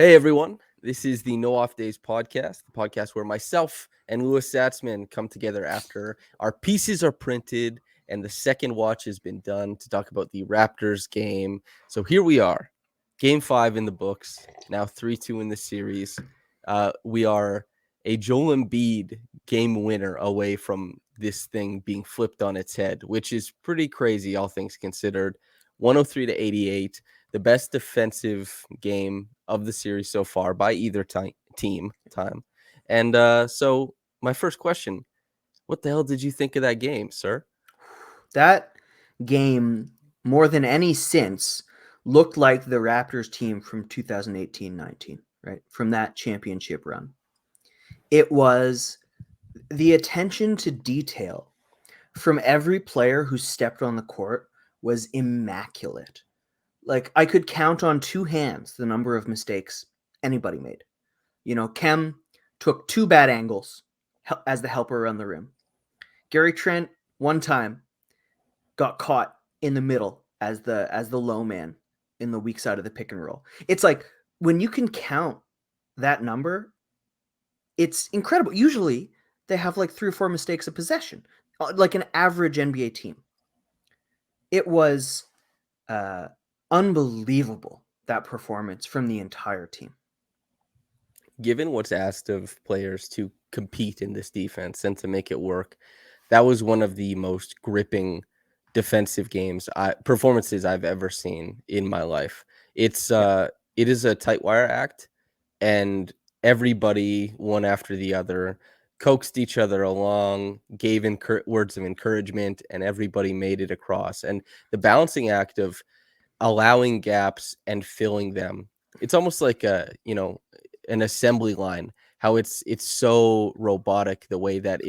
Hey everyone, this is the No Off Days podcast, the podcast where myself and Louis Zatzman come together after our pieces are printed and the second watch has been done to talk about the Raptors game. So here we are, game 5 in the books, now 3-2 in the series. We are a Joel Embiid game winner away from this thing being flipped on its head, which is pretty crazy, all things considered. 103-88. The best defensive game of the series so far by either team. And so my first question, what the hell did you think of that game, sir? That game, more than any since, looked like the Raptors team from 2018-19, right? From that championship run. It was the attention to detail from every player who stepped on the court was immaculate. Like, I could count on two hands the number of mistakes anybody made. Kem took two bad angles as the helper around the rim. Gary Trent, one time, got caught in the middle as the low man in the weak side of the pick and roll. It's like when you can count that number, it's incredible. Usually they have like 3 or 4 mistakes a possession, like an average NBA team. It was unbelievable, that performance from the entire team. Given what's asked of players to compete in this defense and to make it work, that was one of the most gripping defensive performances I've ever seen in my life. It is a tight wire act, and everybody, one after the other, coaxed each other along, gave words of encouragement, and everybody made it across. And the balancing act of allowing gaps and filling them, it's almost like an assembly line, how it's so robotic, the way that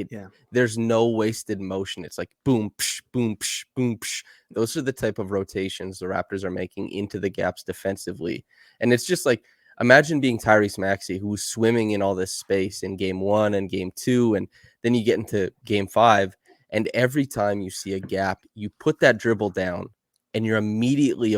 there's no wasted motion. It's like boom, psh, boom, psh, boom, psh. Those are the type of rotations the Raptors are making into the gaps defensively. And it's just like, imagine being Tyrese Maxey, who was swimming in all this space in game 1 and game 2, and then you get into game 5, and every time you see a gap, you put that dribble down and you're immediately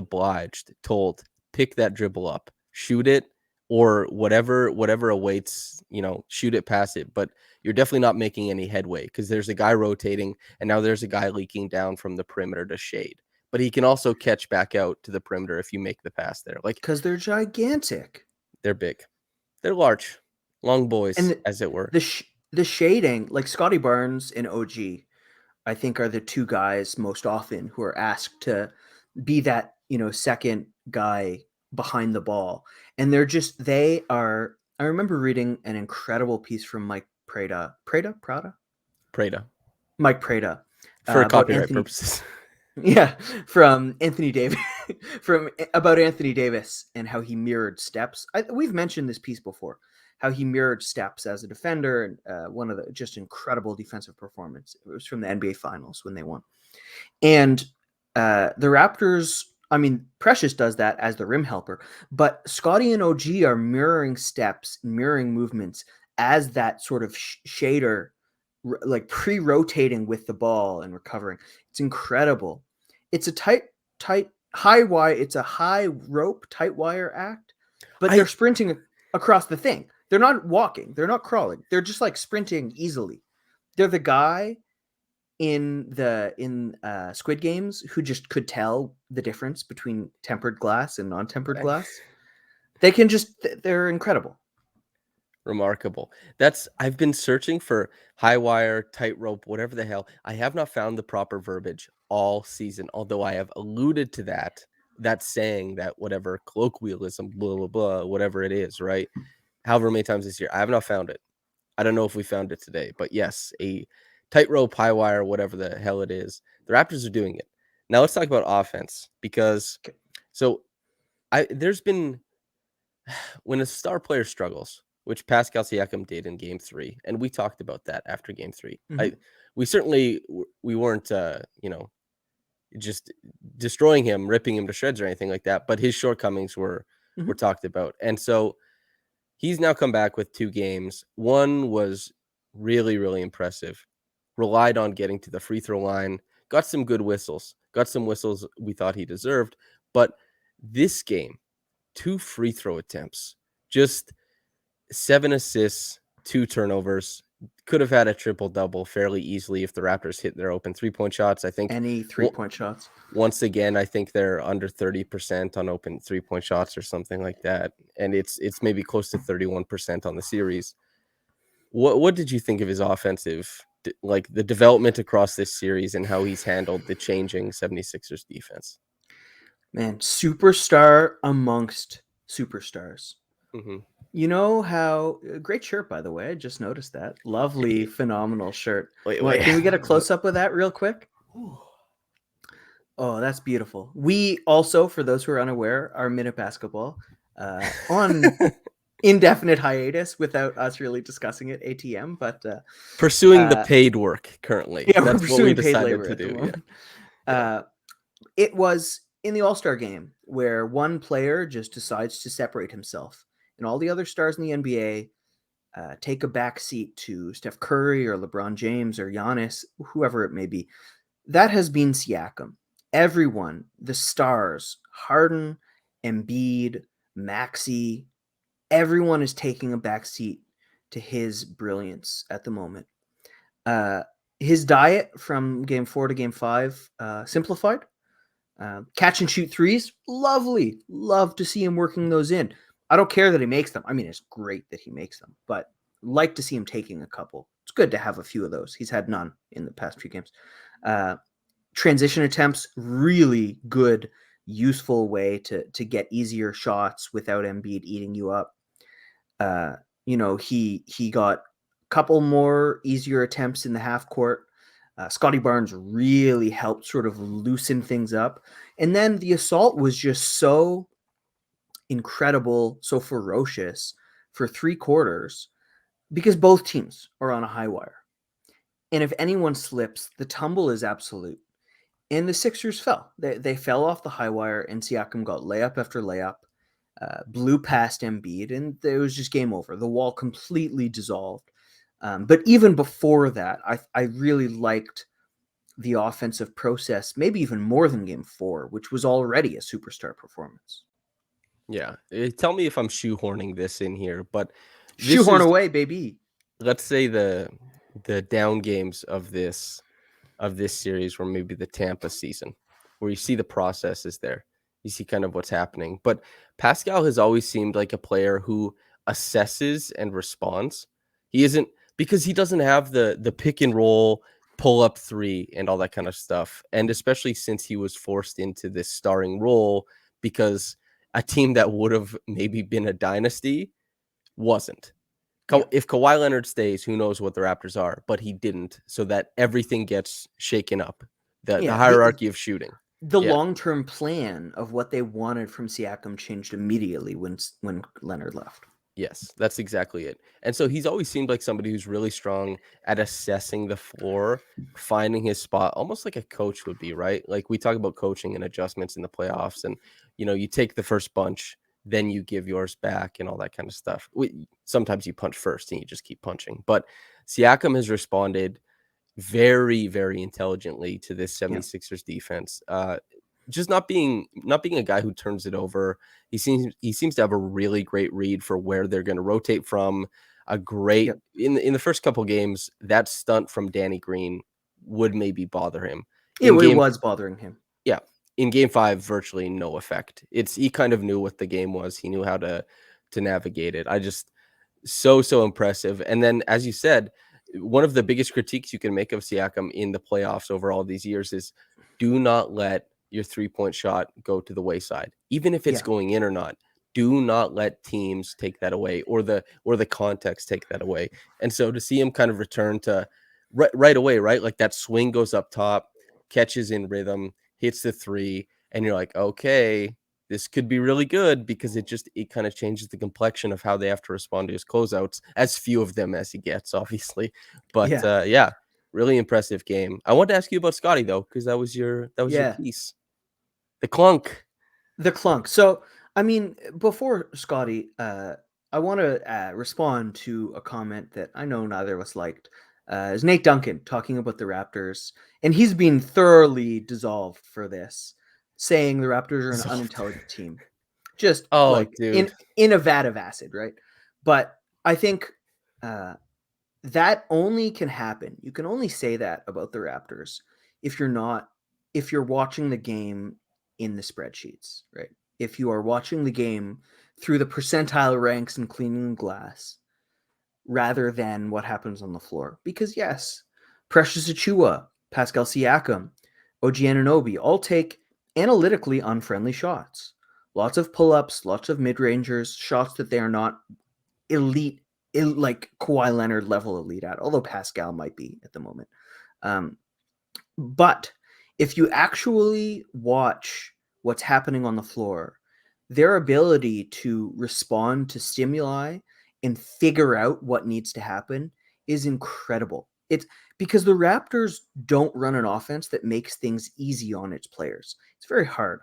told, pick that dribble up, shoot it, or whatever awaits, shoot it, pass it. But you're definitely not making any headway because there's a guy rotating, and now there's a guy leaking down from the perimeter to shade. But he can also catch back out to the perimeter if you make the pass there. Like, because they're gigantic. They're big. They're large. Long boys, And as it were. The shading, like Scotty Barnes and OG, I think are the two guys most often who are asked to be that, second guy behind the ball. And I remember reading an incredible piece from Mike Prada. Mike Prada. For About copyright Anthony, purposes. yeah, from Anthony Davis, about Anthony Davis and how he mirrored steps. We've mentioned this piece before, how he mirrored steps as a defender, and one of the just incredible defensive performance. It was from the NBA Finals when they won. And the Raptors, I mean, Precious does that as the rim helper, but Scotty and OG are mirroring steps, mirroring movements as that sort of shader, like pre-rotating with the ball and recovering. It's incredible. It's a high wire. It's a high rope, tight wire act, but they're sprinting across the thing. They're not walking. They're not crawling. They're just like sprinting easily. They're the guy in Squid Games who just could tell the difference between tempered glass and non-tempered glass. They're incredible. Remarkable. I've been searching for high wire, tightrope, whatever the hell. I have not found the proper verbiage all season, although I have alluded to that saying, that whatever colloquialism, blah, blah, blah, whatever it is, right? However many times this year, I have not found it. I don't know if we found it today, but yes, a tightrope, high wire, whatever the hell it is. The Raptors are doing it. Now let's talk about offense, because there's been, when a star player struggles, which Pascal Siakam did in game 3, and we talked about that after game 3. Mm-hmm. We weren't just destroying him, ripping him to shreds or anything like that, but his shortcomings were talked about. And so he's now come back with 2 games. One was really, really impressive. Relied on getting to the free throw line, got some good whistles, we thought he deserved. But this game, 2 free throw attempts, Just 7 assists, 2 turnovers. Could have had a triple-double fairly easily if the Raptors hit their open three-point shots. I think Any 3-point shots. once again, I think they're under 30% on open three-point shots or something like that, and it's maybe close to 31% on the series. What did you think of his offensive, like the development across this series and how he's handled the changing 76ers defense? Man, superstar amongst superstars. Mm-hmm. You know how great shirt, by the way. I just noticed that. Lovely, phenomenal shirt. Wait. Can we get a close up of that real quick? Oh, that's beautiful. We also, for those who are unaware, are Minute Basketball on indefinite hiatus without us really discussing it. ATM, but Pursuing the paid work currently. yeah, we're That's what we pursuing paid decided labor to at the do. moment. Yeah. It was in the All-Star game where one player just decides to separate himself, and all the other stars in the NBA take a back seat to Steph Curry or LeBron James or Giannis, whoever it may be. That has been Siakam. Everyone, the stars, Harden, Embiid, Maxey, everyone is taking a back seat to his brilliance at the moment. His diet from game 4 to game 5 simplified. Catch and shoot threes, lovely. Love to see him working those in. I don't care that he makes them. I mean, it's great that he makes them, but like to see him taking a couple. It's good to have a few of those. He's had none in the past few games. Transition attempts, really good, useful way to get easier shots without Embiid eating you up. He got a couple more easier attempts in the half court. Scotty Barnes really helped sort of loosen things up. And then the assault was just so incredible, so ferocious for 3 quarters because both teams are on a high wire. And if anyone slips, the tumble is absolute. And the Sixers fell. They fell off the high wire, and Siakam got layup after layup, blew past Embiid, and it was just game over. The wall completely dissolved. But even before that, I really liked the offensive process, maybe even more than game 4, which was already a superstar performance. Yeah. Tell me if I'm shoehorning this in here, but this Shoehorn is, away, baby. let's say the down games of this series were maybe the Tampa season, where you see the process is there. You see kind of what's happening. But Pascal has always seemed like a player who assesses and responds. He isn't, because he doesn't have the pick and roll, pull up three and all that kind of stuff. And especially since he was forced into this starring role because a team that would have maybe been a dynasty wasn't. Yeah. If Kawhi Leonard stays, who knows what the Raptors are, but he didn't, so that everything gets shaken up. The Yeah. hierarchy of shooting. The Yeah. long-term plan of what they wanted from Siakam changed immediately when Leonard left. Yes, that's exactly it. And so he's always seemed like somebody who's really strong at assessing the floor, finding his spot, almost like a coach would be, right? Like we talk about coaching and adjustments in the playoffs, and you take the first bunch, then you give yours back and all that kind of stuff. Sometimes you punch first and you just keep punching. But Siakam has responded very, very intelligently to this 76ers defense. Just not being a guy who turns it over. He seems to have a really great read for where they're going to rotate from. A great in the first couple games, that stunt from Danny Green would maybe bother him. It was bothering him. Yeah. In game 5, virtually no effect. He kind of knew what the game was. He knew how to navigate it. I just so impressive. And then, as you said, one of the biggest critiques you can make of Siakam in the playoffs over all these years is do not let your 3-point shot go to the wayside, even if it's going in or not. Do not let teams take that away, or the context take that away. And so to see him kind of return to right away, right? Like that swing goes up top, catches in rhythm, hits the 3, and you're like, okay, this could be really good because it kind of changes the complexion of how they have to respond to his closeouts, as few of them as he gets, obviously. But yeah, really impressive game. I want to ask you about Scotty though, because that was your piece. The clunk. So, I mean, before Scotty, I want to respond to a comment that I know neither of us liked. Is Nate Duncan talking about the Raptors, and he's been thoroughly dissolved for this, saying the Raptors are an unintelligent team. just Oh, like dude. in a vat of acid, right? But I think that only can happen. You can only say that about the Raptors if you're watching the game in the spreadsheets, right? If you are watching the game through the percentile ranks and cleaning the glass rather than what happens on the floor. Because yes, Precious Achua, Pascal Siakam, OG Anunoby all take analytically unfriendly shots. Lots of pull-ups, lots of mid-rangers, shots that they are not elite, like Kawhi Leonard level elite at, although Pascal might be at the moment. But if you actually watch what's happening on the floor, their ability to respond to stimuli and figure out what needs to happen is incredible. It's because the Raptors don't run an offense that makes things easy on its players. It's very hard.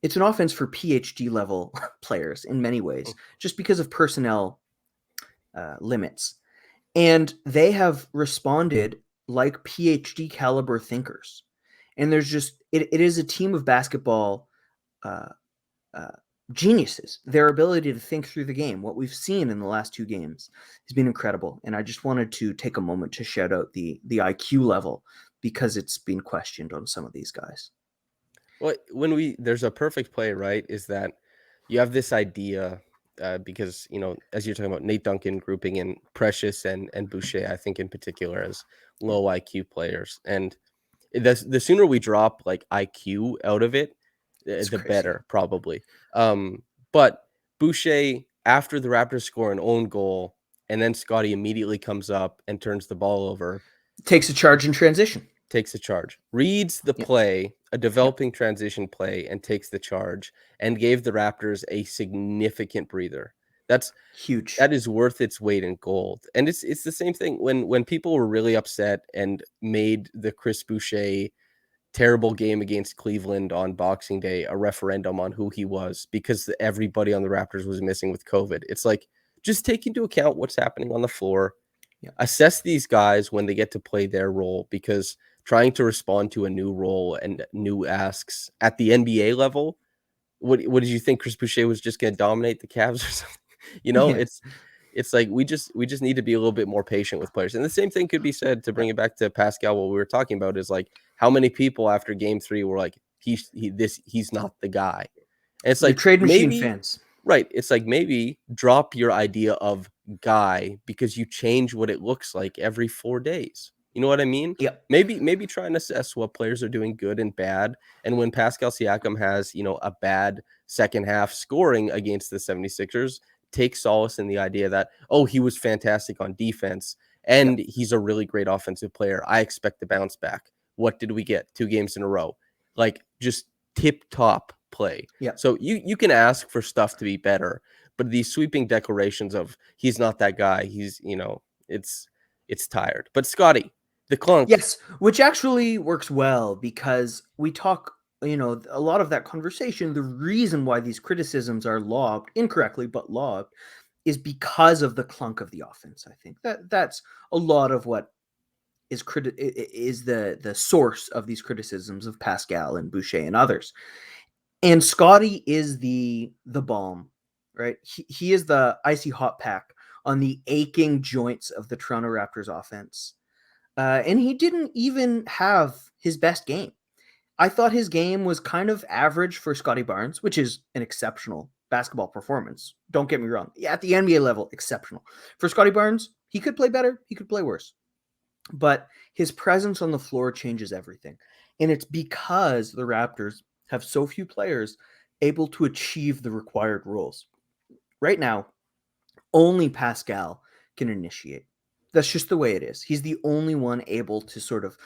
It's an offense for PhD level players in many ways, just because of personnel limits. And they have responded like PhD caliber thinkers. And there's just, it is a team of basketball uh, uh, geniuses. Their ability to think through the game, what we've seen in the last two games, has been incredible. And I just wanted to take a moment to shout out the IQ level because it's been questioned on some of these guys. Well, there's a perfect play, right? Is that you have this idea because as you're talking about Nate Duncan grouping in Precious and Boucher, I think in particular as Yeah, low IQ players, and the sooner we drop like IQ out of it, it's the crazy. better probably. But Boucher, after the Raptors score an own goal, and then Scotty immediately comes up and turns the ball over, Takes a charge in transition. takes a charge, reads the Yep. play, a Yep. developing transition play, and takes the charge, and gave the Raptors a significant breather. That's Huge. that is worth its weight in gold. And it's the same thing when people were really upset and made the Chris Boucher terrible game against Cleveland on Boxing Day a referendum on who he was because everybody on the Raptors was missing with COVID. It's like, just take into account what's happening on the floor, Yep. assess these guys when they get to play their role, because trying to respond to a new role and new asks at the NBA level, what did you think Chris Boucher was just going to dominate the Cavs or something? Yeah. It's like we just need to be a little bit more patient with players. And the same thing could be said to bring it back to Pascal. What we were talking about is like how many people after game 3 were like he's not the guy. And it's The like trade machine maybe fans. right. It's like maybe drop your idea of guy because you change what it looks like every 4 days. You know what I mean? Yep. Maybe try and assess what players are doing good and bad. And when Pascal Siakam has, a bad second half scoring against the 76ers, take solace in the idea that, oh, he was fantastic on defense and Yep. he's a really great offensive player. I expect to bounce back. What did we get? 2 games in a row. Like just tip top play. Yep. So you can ask for stuff to be better, but these sweeping declarations of he's not that guy, it's tired. But Scotty, the clunk, Yes, which actually works well because we talk, a lot of that conversation, the reason why these criticisms are lobbed, incorrectly, but lobbed, is because of the clunk of the offense. I think that's a lot of what is the source of these criticisms of Pascal and Boucher and others. And Scotty is the balm, right? He is the icy hot pack on the aching joints of the Toronto Raptors offense. And he didn't even have his best game. I thought his game was kind of average for Scotty Barnes, which is an exceptional basketball performance. Don't get me wrong. Yeah, at the NBA level, exceptional. For Scotty Barnes, he could play better, he could play worse. But his presence on the floor changes everything. And it's because the Raptors have so few players able to achieve the required roles. Right now, only Pascal can initiate. That's just the way it is. He's the only one able to sort of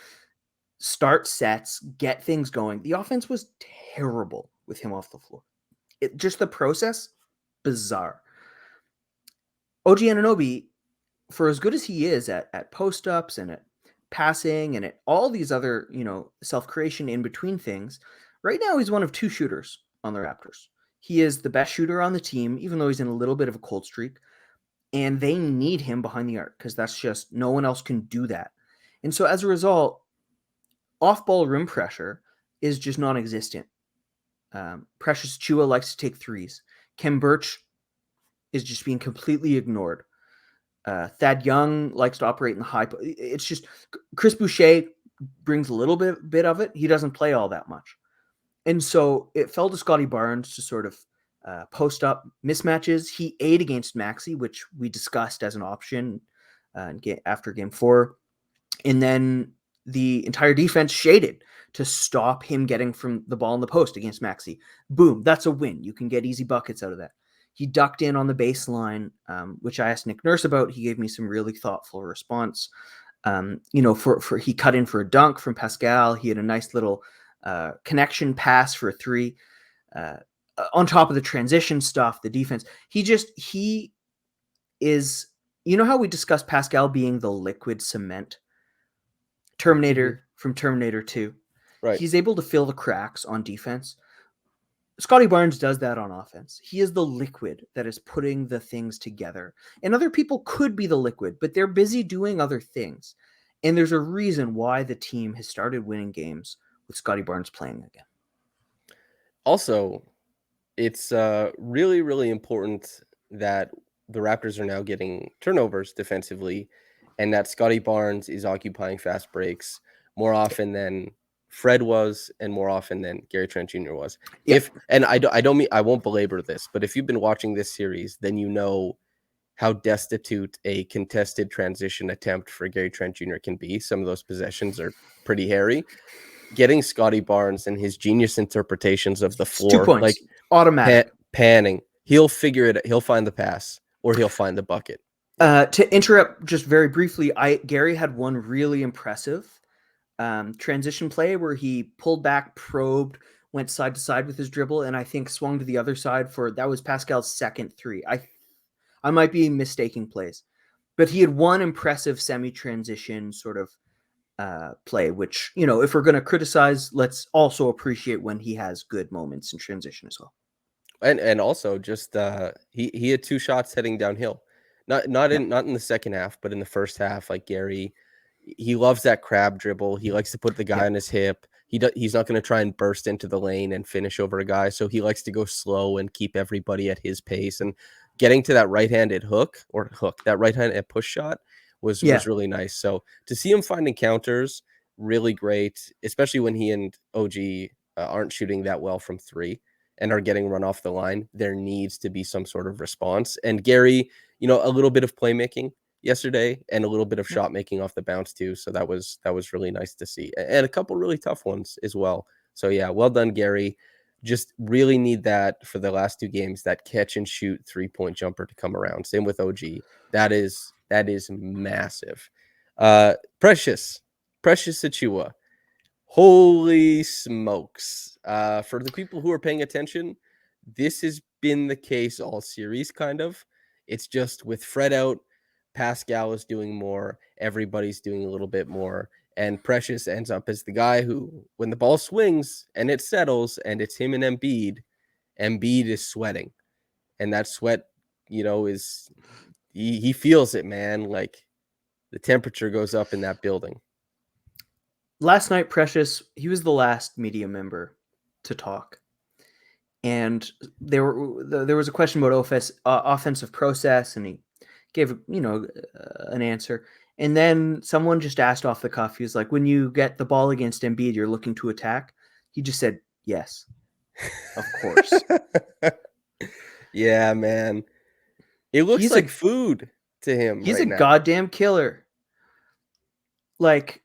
start sets, get things going. The offense was terrible with him off the floor. Just the process, bizarre. OG Anunoby, for as good as he is at post ups and at passing and at all these other, self creation in between things, right now he's one of two shooters on the Raptors. He is the best shooter on the team, even though he's in a little bit of a cold streak. And they need him behind the arc because that's just no one else can do that. And so as a result, off ball rim pressure is just non existent. Precious Chua likes to take threes. Kem Birch is just being completely ignored. Thad Young likes to operate in the high. It's just Chris Boucher brings a little bit of it. He doesn't play all that much, and so it fell to Scotty Barnes to sort of post up mismatches. He ate against Maxey, which we discussed as an option after Game 4, and then the entire defense shaded to stop him getting from the ball in the post against Maxey. Boom, that's a win. You can get easy buckets out of that. He ducked in on the baseline, which I asked Nick Nurse about. He gave me some really thoughtful response. For he cut in for a dunk from Pascal. He had a nice little connection pass for a three. On top of the transition stuff, the defense, he is. You know how we discussed Pascal being the liquid cement? Terminator from Terminator 2. Right. He's able to fill the cracks on defense. Scotty Barnes does that on offense. He is the liquid that is putting the things together. And other people could be the liquid, but they're busy doing other things. And there's a reason why the team has started winning games with Scotty Barnes playing again. Also, it's really, really important that the Raptors are now getting turnovers defensively, and that Scotty Barnes is occupying fast breaks more often than Fred was, and more often than Gary Trent Jr. was. Yeah. I won't belabor this, but if you've been watching this series, then you know how destitute a contested transition attempt for Gary Trent Jr. can be. Some of those possessions are pretty hairy. Getting Scotty Barnes and his genius interpretations of the floor, 2 points, like automatic. panning, he'll figure it. He'll find the pass, or he'll find the bucket. To interrupt just very briefly, Gary had one really impressive transition play where he pulled back, probed, went side to side with his dribble, and I think swung to the other side that was Pascal's second three. I might be mistaking plays, but he had one impressive semi-transition sort of play, which, if we're going to criticize, let's also appreciate when he has good moments in transition as well. And also just he had 2 shots heading downhill, not in the second half, but in the first half. Like Gary, he loves that crab dribble. He likes to put the guy on his hip. He's not going to try and burst into the lane and finish over a guy. So he likes to go slow and keep everybody at his pace. And getting to that right-handed that right-handed push shot was really nice. So to see him finding counters, really great, especially when he and OG aren't shooting that well from 3 and are getting run off the line. There needs to be some sort of response. And Gary, a little bit of playmaking yesterday and a little bit of shot making off the bounce too. So that was really nice to see, and a couple really tough ones as well. So yeah, well done, Gary. Just really need that for the last 2 games, that catch and shoot 3-point jumper to come around. Same with OG. That is massive. Precious Achua. Holy smokes. For the people who are paying attention, this has been the case all series, kind of. It's just with Fred out, Pascal is doing more, everybody's doing a little bit more, and Precious ends up as the guy who, when the ball swings and it settles and it's him and Embiid is sweating. And that sweat, is he feels it, man. Like the temperature goes up in that building. Last night, Precious, he was the last media member to talk. And there was a question about offensive process, and he gave an answer. And then someone just asked off the cuff. He was like, "When you get the ball against Embiid, you're looking to attack." He just said, "Yes, of course." Yeah, man. It looks like food to him. He's right a now. goddamn killer. Like,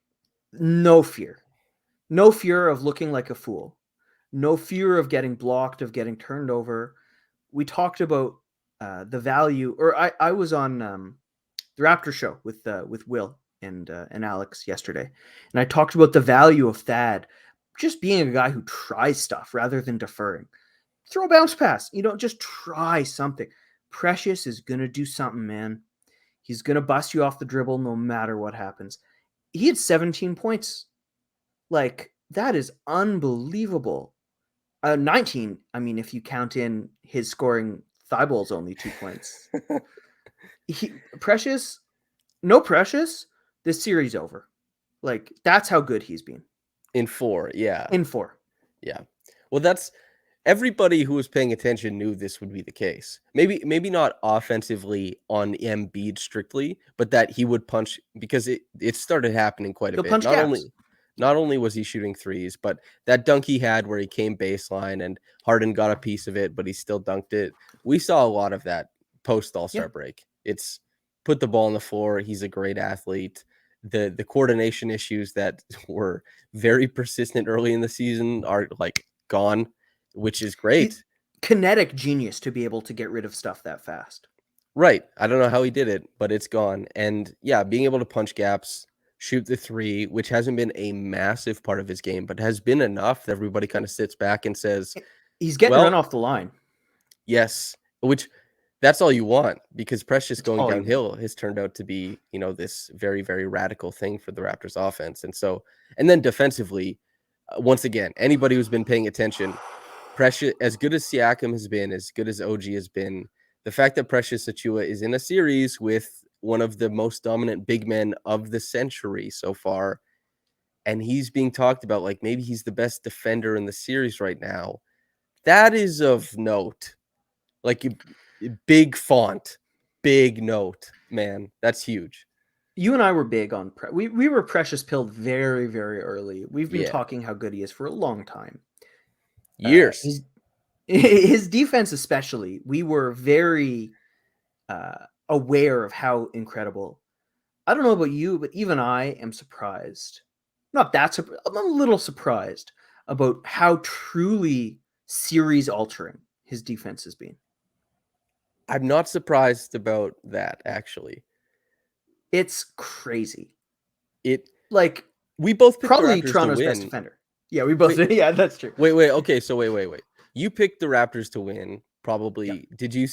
no fear of looking like a fool. No fear of getting blocked, of getting turned over. We talked about the value, or I was on the Raptor show with Will and Alex yesterday, and I talked about the value of Thad just being a guy who tries stuff rather than deferring. Throw a bounce pass, just try something. Precious is gonna do something, man. He's gonna bust you off the dribble no matter what happens. He had 17 points. Like, that is unbelievable. 19, I mean, if you count in his scoring Thibault's only 2 points. Precious, this series over. Like, that's how good he's been. In 4, yeah. In 4. Yeah. Well, that's everybody who was paying attention knew this would be the case. Maybe not offensively on Embiid strictly, but that he would punch because it started happening quite a He'll bit. punch gaps. Not only was he shooting threes, but that dunk he had where he came baseline and Harden got a piece of it, but he still dunked it. We saw a lot of that post Yeah. All-Star break. It's put the ball on the floor. He's a great athlete. The coordination issues that were very persistent early in the season are like gone, which is He great. kinetic genius to be able to get rid of stuff that fast. Right. I don't know how he did it, but it's gone. And yeah, being able to punch gaps, shoot the three, which hasn't been a massive part of his game, but has been enough that everybody kind of sits back and says, He's getting run well, off the line. yes, which that's all you want because Precious That's going all you want. downhill has turned out to be, this very, very radical thing for the Raptors offense. And then defensively, once again, anybody who's been paying attention, Precious, as good as Siakam has been, as good as OG has been, the fact that Precious Achiuwa is in a series with one of the most dominant big men of the century so far, and he's being talked about like maybe he's the best defender in the series right now, that is of note. Like big font, big note, man. That's huge. You and I were big on we were Precious pilled very, very early. We've been Yeah. talking how good he is for a long time. Years. His defense especially, we were very aware of how incredible. I don't know about you, but even I am surprised. Not that surprised. I'm a little surprised about how truly series altering his defense has been. I'm not surprised about that, actually. It's crazy. It Like we both picked the probably Raptors to Toronto's best win. defender. Yeah, we both. Wait, Yeah, that's true. wait. Okay, so wait. You picked the Raptors to win. Yeah, Probably. Did you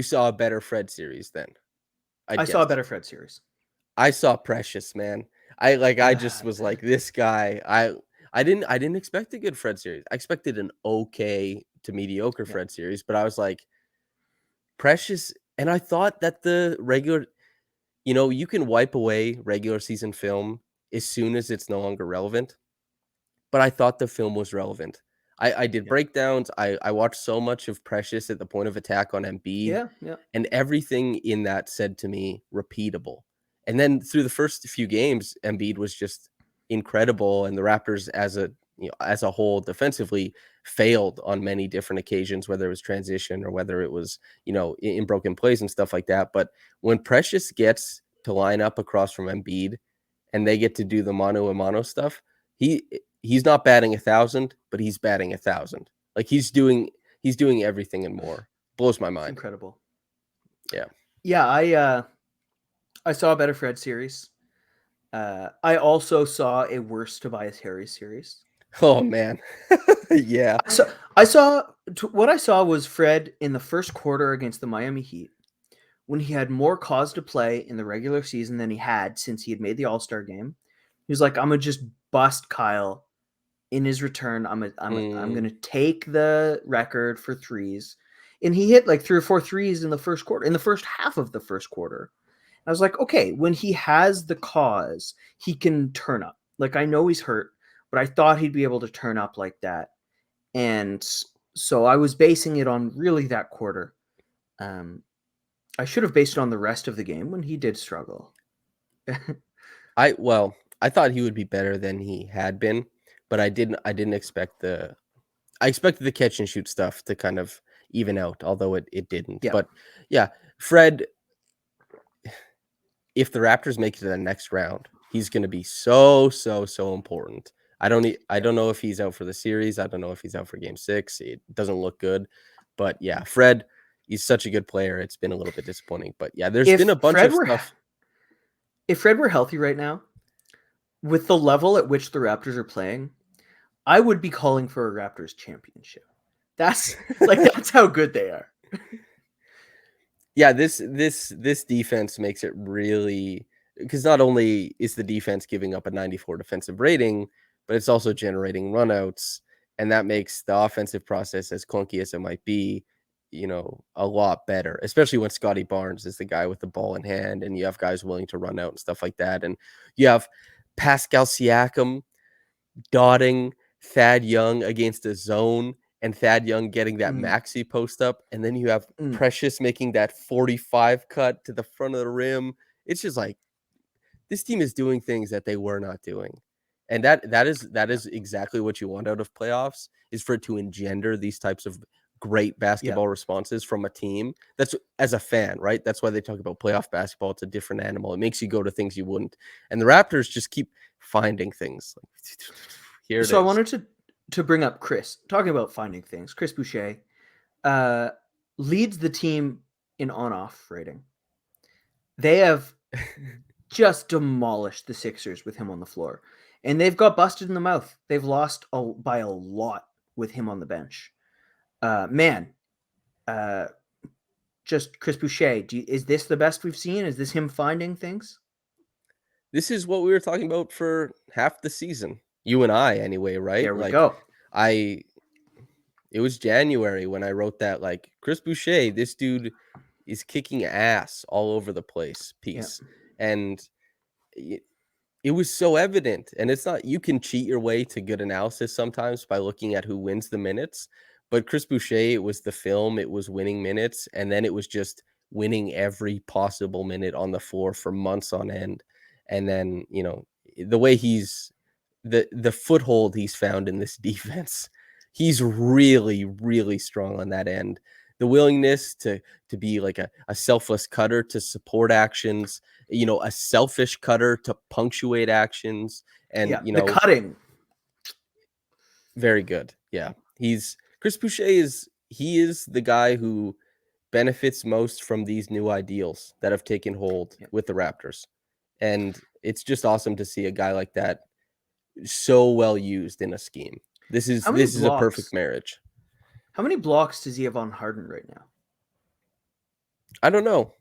saw a better Fred series then? I'd I saw a guess. better Fred series. I saw Precious, man. I just was like, this guy. I didn't expect a good Fred series. I expected an okay to mediocre Yeah, Fred series, but I was like, Precious, and I thought that the regular, you can wipe away regular season film as soon as it's no longer relevant. But I thought the film was relevant. I did yeah, breakdowns. I watched so much of Precious at the point of attack on Embiid, yeah. and everything in that said to me repeatable. And then through the first few games, Embiid was just incredible, and the Raptors as a whole defensively failed on many different occasions, whether it was transition or whether it was in broken plays and stuff like that. But when Precious gets to line up across from Embiid, and they get to do the mano a mano stuff, he's not batting 1,000, but he's batting 1,000. Like he's doing everything and more. Blows my It's mind. incredible. Yeah. Yeah, I saw a better Fred series. I also saw a worse Tobias Harris series. Oh man. Yeah. What I saw was Fred in the first quarter against the Miami Heat when he had more cause to play in the regular season than he had since he had made the All-Star game. He was like, I'm gonna just bust Kyle in his return. I'm gonna take the record for threes. And he hit like 3 or 4 threes in the first quarter, in the first half of the first quarter. I was like, okay, when he has the cause, he can turn up. Like, I know he's hurt, but I thought he'd be able to turn up like that. And so I was basing it on really that quarter. I should have based it on the rest of the game when he did struggle. I thought he would be better than he had been, but I didn't expect I expected the catch and shoot stuff to kind of even out, although it didn't. Yeah. But yeah, Fred, if the Raptors make it to the next round, he's going to be so important. I don't know if he's out for the series. I don't know if he's out for game 6. It doesn't look good. But yeah, Fred, he's such a good player. It's been a little bit disappointing. But yeah, there's been a bunch of stuff. If Fred were healthy right now, with the level at which the Raptors are playing, I would be calling for a Raptors championship. That's how good they are. Yeah, this defense makes it really, because not only is the defense giving up a 94 defensive rating, but it's also generating runouts, and that makes the offensive process, as clunky as it might be, a lot better, especially when Scotty Barnes is the guy with the ball in hand and you have guys willing to run out and stuff like that. And you have Pascal Siakam dotting Thad Young against a zone and Thad Young getting that Mm, maxi post up, and then you have mm, Precious making that 45 cut to the front of the rim. It's just like this team is doing things that they were not doing. And that yeah, is exactly what you want out of playoffs, is for it to engender these types of great yeah. basketball responses from a team. That's as a fan, right? That's why they talk about playoff basketball. It's a different animal. It makes you go to things you wouldn't. And the Raptors just keep finding things. Like, here it So I is. wanted to bring up Chris, talking about finding things. Chris Boucher uh, leads the team in on-off rating. They have just demolished the Sixers with him on the floor, and they've got busted in the mouth. They've lost by a lot with him on the bench. Man, uh, just Chris Boucher. Is this the best we've seen? Is this him finding things? This is what we were talking about for half the season. You and I anyway, right? There we Like go. I it was January when I wrote that, like, Chris Boucher, this dude is kicking ass all over the place Yeah, piece. And it, it was so evident. And it's not, you can cheat your way to good analysis sometimes by looking at who wins the minutes. But Chris Boucher, it was the film, it was winning minutes, and then it was just winning every possible minute on the floor for months on end. And then, the way the foothold he's found in this defense, he's really, really strong on that end. The willingness to be like a selfless cutter to support actions, a selfish cutter to punctuate actions, and yeah. The cutting. very good. Yeah. He's Chris Boucher is the guy who benefits most from these new ideals that have taken hold Yeah. with the Raptors. And it's just awesome to see a guy like that so well used in a scheme. This is How many this is a perfect blocks? marriage. How many blocks does he have on Harden right now? I don't know,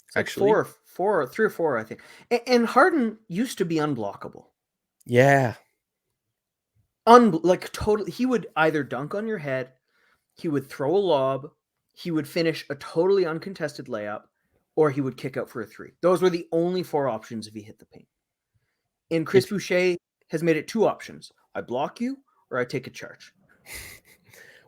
It's like actually. four, 3 or 4, I think. And Harden used to be unblockable. Yeah. Like totally, he would either dunk on your head, he would throw a lob, he would finish a totally uncontested layup, or he would kick out for a three. Those were the only 4 options if he hit the paint. And Chris It's Boucher has made it 2 options: I block you, or I take a charge.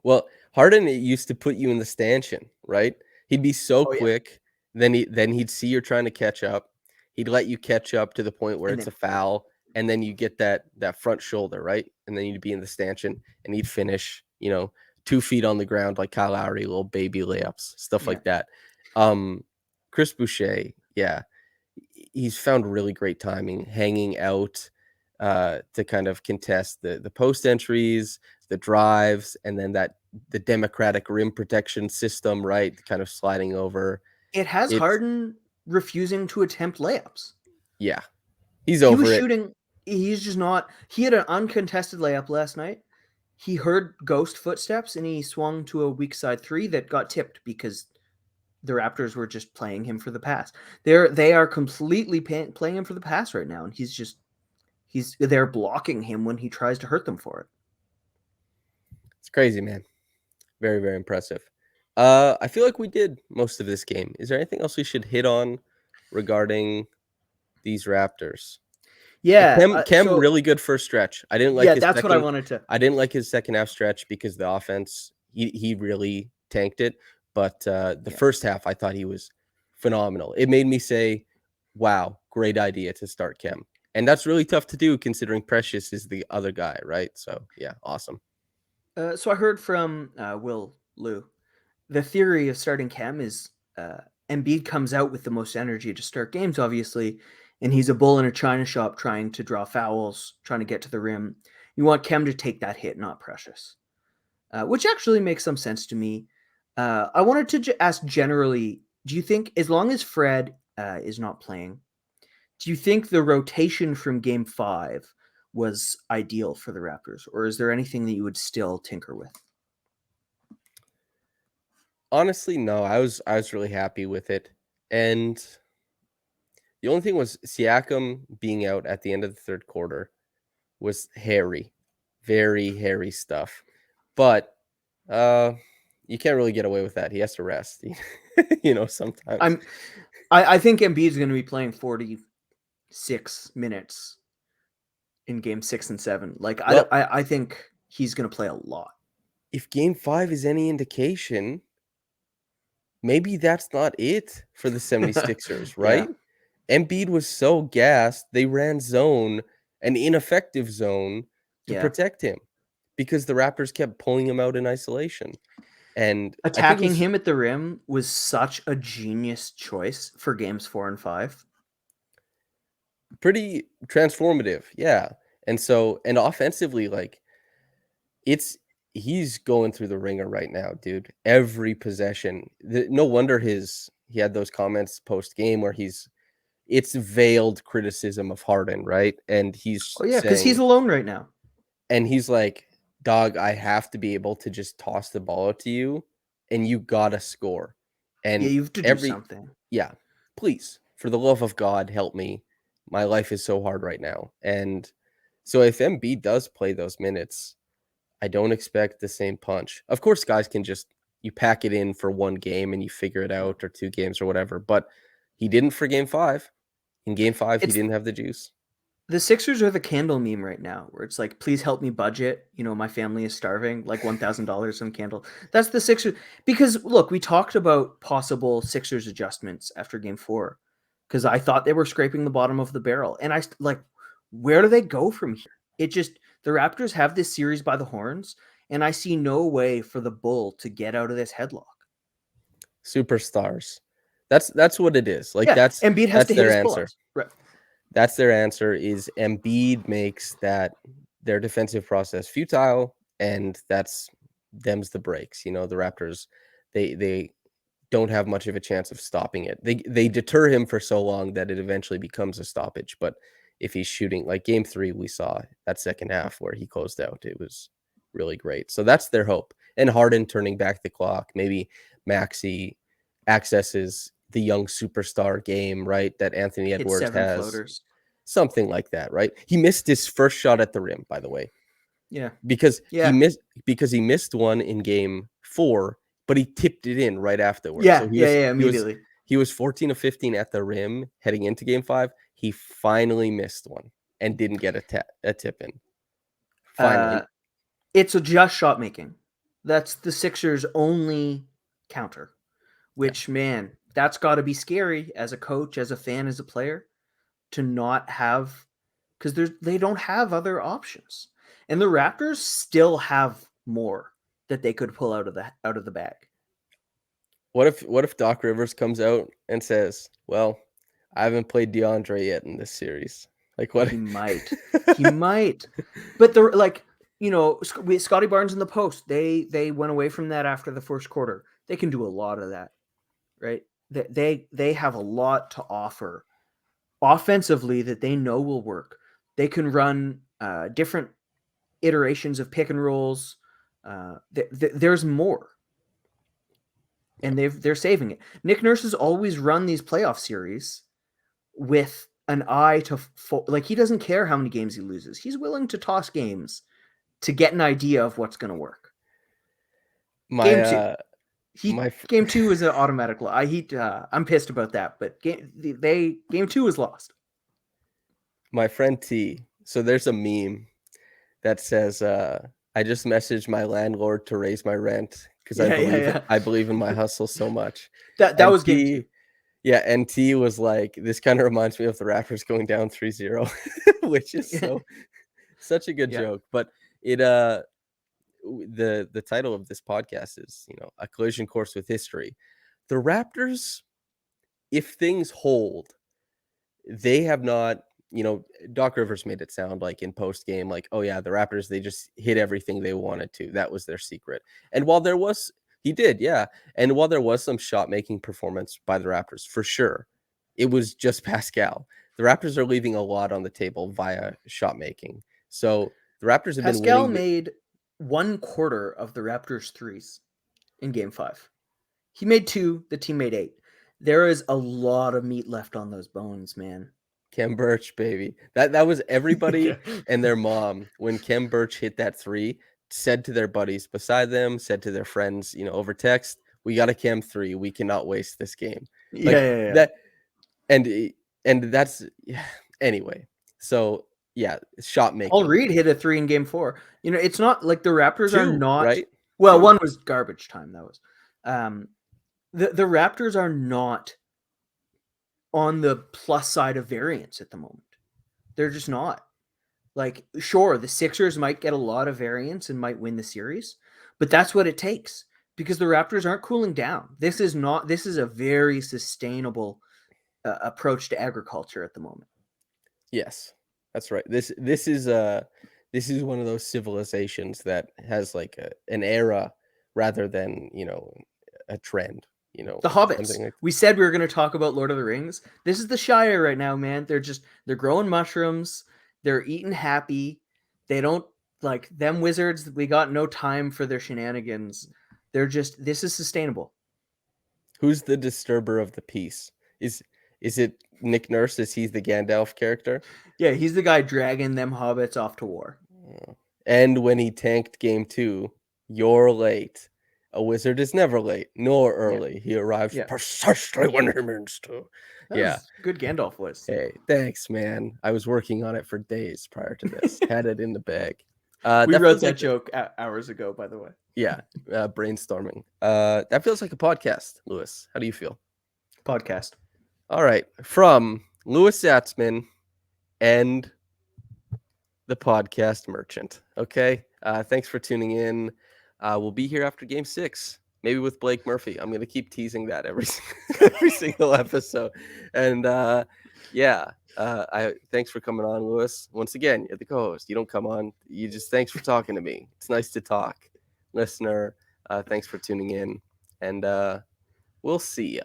well, Harden used to put you in the stanchion, right? He'd be so Oh yeah, quick, then he'd see you're trying to catch up. He'd let you catch up to the point where and it's then a foul, and then you get that front shoulder, right? And then you'd be in the stanchion, and he'd finish, 2 feet on the ground like Kyle Lowry, little baby layups, stuff yeah, like that. Um, Chris Boucher, yeah, he's found really great timing, hanging out to kind of contest the post entries, the drives, and then the democratic rim protection system, right? Kind of sliding over. it has It's Harden refusing to attempt layups. Yeah, he's He was over it. shooting. He's just not. He had an uncontested layup last night. He heard ghost footsteps and he swung to a weak side three that got tipped because the Raptors were just playing him for the pass. They are completely playing him for the pass right now, and they're blocking him when he tries to hurt them for it. It's crazy, man. Very, very impressive. I feel like we did most of this game. Is there anything else we should hit on regarding these Raptors? Yeah. Kem So really good first stretch. yeah, that's what I wanted to. I didn't like his second half stretch because the offense, he really tanked it. But the Yeah. first half, I thought he was phenomenal. It made me say, "Wow, great idea to start Kem." And that's really tough to do considering Precious is the other guy, right? So yeah, awesome. So I heard from Will Liu. The theory of starting Chem is Embiid comes out with the most energy to start games, obviously, and he's a bull in a china shop trying to draw fouls, trying to get to the rim. You want Chem to take that hit, not Precious, which actually makes some sense to me. I wanted to ask generally, do you think as long as Fred is not playing, do you think the rotation from Game 5 was ideal for the Raptors, or is there anything that you would still tinker with? Honestly, no. I was really happy with it. And the only thing was Siakam being out at the end of the third quarter was hairy, very hairy stuff. But uh, you can't really get away with that. He has to rest, sometimes. I'm I think Embiid's going to be playing 46 minutes in game 6 and 7. Like Well, I think he's going to play a lot. if game 5 is any indication, maybe that's not it for the 76ers, Yeah, right? Embiid was so gassed, they ran zone, an ineffective zone, to yeah. protect him because the Raptors kept pulling him out in isolation. And I think it Attacking was him at the rim was such a genius choice for games 4 and 5. pretty transformative, yeah. And so, and offensively, like, it's he's going through the ringer right now, dude. Every possession. No wonder he had those comments post game where it's veiled criticism of Harden, right? And he's Oh yeah, because he's saying, alone right now. and he's like, "Dog, I have to be able to just toss the ball out to you, and you gotta score." Yeah, And you have to do every, something. yeah, please, for the love of God, help me. My life is so hard right now. And so if MB does play those minutes, I don't expect the same punch. Of course, guys can just you pack it in for one game and you figure it Yeah. out, or 2 games or whatever. But he didn't for game 5. In game 5, he It's didn't have the juice. the Sixers are the candle meme right now, where it's like, please help me budget. You know, my family is starving, like $1,000 on candle. That's the Sixers. Because look, we talked about possible Sixers adjustments after game 4, because I thought they were scraping the bottom of the barrel. And like, where do they go from here? It just, the Raptors have this series by the horns, and I see no way for the Bull to get out of this headlock. Superstars. That's what it is. Like Yeah, Embiid has that's to hit their his answer. pullouts. Right. That's their answer is Embiid makes their defensive process futile, and that's them's the breaks. The Raptors, they don't have much of a chance of stopping it. They deter him for so long that it eventually becomes a stoppage. But if he's shooting like game 3, we saw that second half where he closed out. It was really great. So that's their hope. And Harden turning back the clock. Maybe Maxi accesses the young superstar game, right? That Anthony Hit Edwards 7 has. floaters. Something like that, right? He missed his first shot at the rim, by the way, Yeah. because he Yeah. missed because he missed one in game 4, but he tipped it in right afterwards. So Yeah. Yeah. Yeah. Immediately. he was 14 of 15 at the rim heading into game 5. He finally missed one and didn't get a tip in. Uh, Finally. it's a just shot making. That's the Sixers' only counter. Yeah. Which, man, that's got to be scary as a coach, as a fan, as a player, to not have, because they don't have other options, and the Raptors still have more that they could pull out of the bag. What if Doc Rivers comes out and says, "Well, I haven't played DeAndre yet in this series." Like what? He might, he might, but they're like, Scotty Barnes in the post. They went away from that after the first quarter. They can do a lot of that, right? They have a lot to offer offensively that they know will work. They can run different iterations of pick and rolls. There's more, and they're saving it. Nick Nurse has always run these playoff series with an eye to like he doesn't care how many games he loses. He's willing to toss games to get an idea of what's going to work. my Game 2, my game 2 is an automatic. I'm pissed about that, but game 2 was lost. my friend T. So there's a meme that says, "I just messaged my landlord to raise my rent because Yeah, yeah, yeah. I believe in my hustle so much." That And was game 2. yeah, and T was like, "This kind of reminds me of the Raptors going down 3-0," which is such a good Yeah. joke. But it the title of this podcast is a collision course with history. The Raptors, if things hold, they have not, Doc Rivers made it sound like in post game, like, oh yeah, the Raptors, they just hit everything they wanted to. That was their secret. And while there was, he did, yeah. And while there was some shot making performance by the Raptors, for sure, it was just Pascal. The Raptors are leaving a lot on the table via shot making. So the Raptors have been Pascal winning. made 1/4 of the Raptors' threes in game 5. He made 2, the team made 8. There is a lot of meat left on those bones, man. Kem Birch, baby. That was everybody Okay. and their mom when Kem Birch hit that 3, said to their buddies beside them, said to their friends, over text, "We got a Kem 3. We cannot waste this game." Yeah, Like yeah, yeah. that, and that's yeah. Anyway. So yeah, shot Paul making Reed hit a 3 in game 4. It's not like the Raptors are 2, not. right? Well, one was garbage time. That was. The Raptors are not on the plus side of variance at the moment. They're just not. Like, sure, the Sixers might get a lot of variance and might win the series, but that's what it takes because the Raptors aren't cooling down. This is a very sustainable approach to agriculture at the moment. Yes, that's right. This is one of those civilizations that has like an era rather than a trend. The Hobbits. Something like We said we were going to talk about Lord of the Rings. This is the Shire right now, man. They're growing mushrooms. They're eating happy. They don't like them wizards. We got no time for their shenanigans. This is sustainable. who's the disturber of the peace? Is it Nick Nurse? Is he the Gandalf character? Yeah, he's the guy dragging them hobbits off to war. And when he tanked game 2, you're late. A wizard is never late nor early. Yeah. He arrives Yeah. precisely when he means to. That was good Gandalf voice. Hey, thanks, man. I was working on it for days prior to this. Had it in the bag. We that wrote feels that like joke hours ago, by the way. Yeah, brainstorming. That feels like a podcast, Lewis. How do you feel? Podcast. All right. From Lewis Zatzman and the podcast merchant. Okay. Thanks for tuning in. We'll be here after game 6, maybe with Blake Murphy. I'm going to keep teasing that every single episode. And thanks for coming on, Lewis. Once again, you're the co-host. You don't come on. You just thanks for talking to me. It's nice to talk. Listener, thanks for tuning in. And we'll see ya.